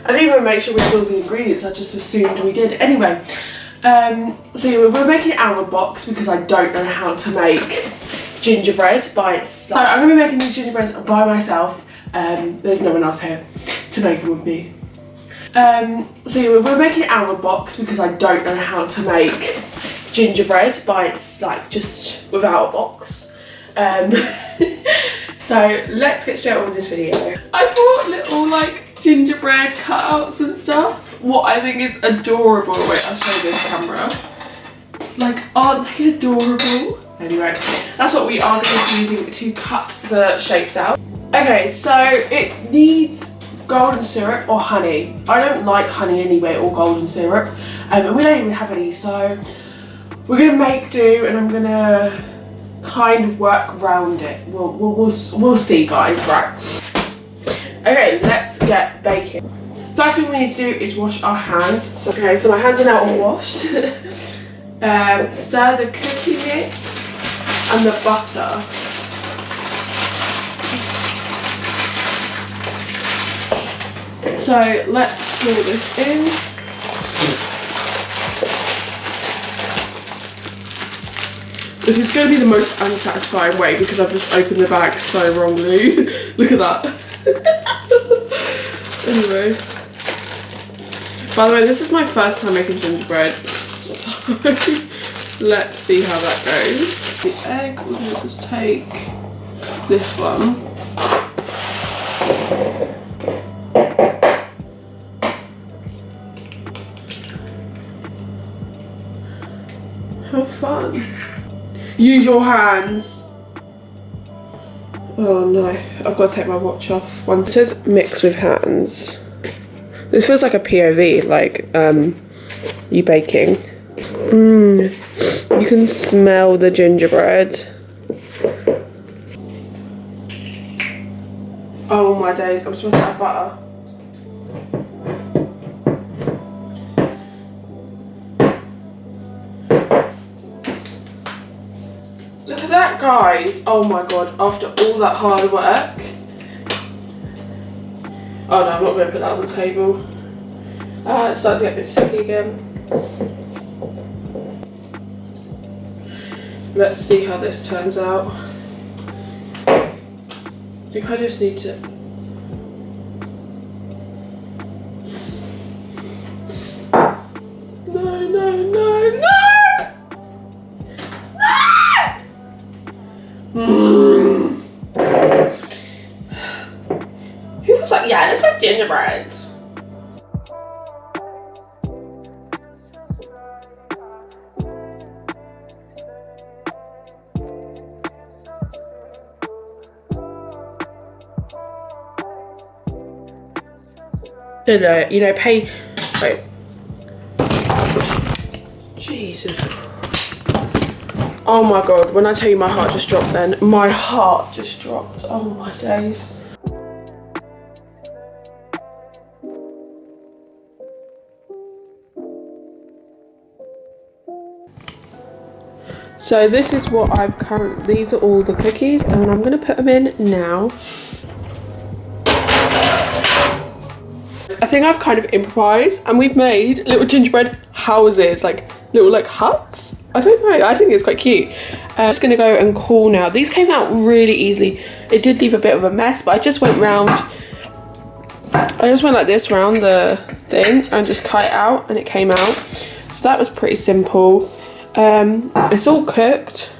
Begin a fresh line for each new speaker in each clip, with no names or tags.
I didn't even make sure we had all the ingredients, I just assumed we did. Anyway, so yeah, we're making it out of a box because I don't know how to make gingerbread by itself. So I'm going to be making these gingerbreads by myself. There's no one else here to make them with me. So yeah, we're making it out of a box because I don't know how to make gingerbread by its like just without a box. So let's get straight on with this video. I bought little like gingerbread cutouts and stuff. What I think is adorable. Wait, I'll show you this camera. Like, aren't they adorable? Anyway, that's what we are going to be using to cut the shapes out. Okay, so it needs golden syrup or honey. I don't like honey anyway, or golden syrup, and we don't even have any, so we're gonna make do, and I'm gonna kind of work around it. We'll see, guys. Right. Okay, let's get baking. First thing we need to do is wash our hands. So, okay, so my hands are now all washed. Stir the cookie mix and the butter. So let's pour this in. This is going to be the most unsatisfying way because I've just opened the bag so wrongly. Look at that. Anyway. By the way, this is my first time making gingerbread. So let's see how that goes. The egg, we're going to just take this one. How fun. Use your hands. Oh no, I've got to take my watch off. One says mix with hands. This feels like a POV, like you baking. You can smell the gingerbread. Oh my days, I'm supposed to add butter. Look at that, guys. Oh my god, after all that hard work. Oh no, I'm not going to put that on the table. It's starting to get a bit sticky again. Let's see how this turns out. I think I just need to... No, no, no, no! Who was like, yeah, it's like gingerbread. Should you know, pay. Wait. Jesus. Oh my god, when I tell you my heart just dropped then. My heart just dropped. Oh my days. So this is what I've currently, these are all the cookies and I'm going to put them in now. I think I've kind of improvised and we've made little gingerbread houses, like little like huts. I don't know, I think it's quite cute. I'm just going to go and cool now. These came out really easily. It did leave a bit of a mess, but I just went like this round the thing and just cut it out and it came out. So that was pretty simple. It's all cooked,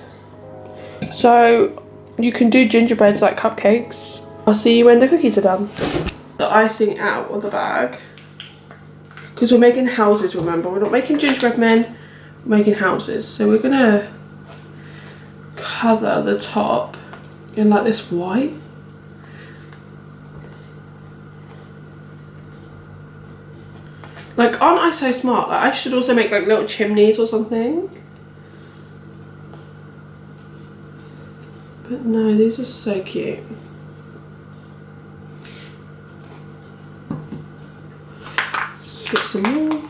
so you can do gingerbreads like cupcakes. I'll see you when the cookies are done. The icing out of the bag, because we're making houses, remember, we're not making gingerbread men, we're making houses. So we're gonna cover the top in like this white. Like, aren't I so smart? Like, I should also make like little chimneys or something. But no, these are so cute. Let's get some more.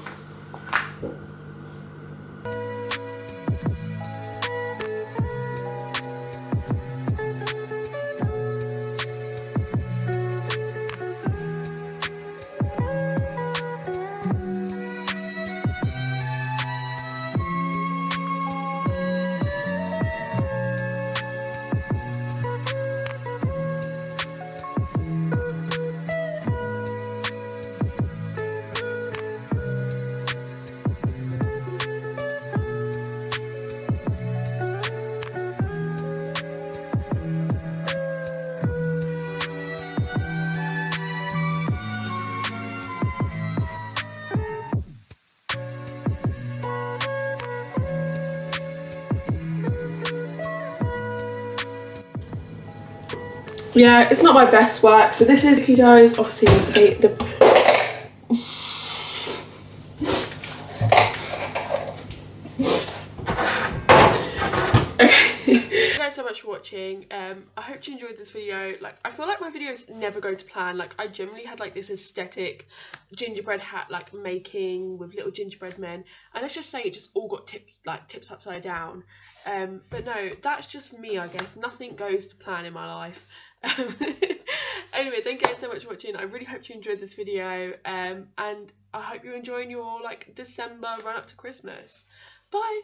Yeah, it's not my best work. So this is cookie doughs. Obviously, Thank you guys so much for watching. I hope you enjoyed this video. Like, I feel like my videos never go to plan. Like, I generally had like this aesthetic gingerbread hat like making with little gingerbread men, and let's just say it just all got tips upside down. But no, that's just me, I guess. Nothing goes to plan in my life. Anyway, thank you guys so much for watching. I really hope you enjoyed this video, and I hope you're enjoying your like December run up to Christmas. Bye.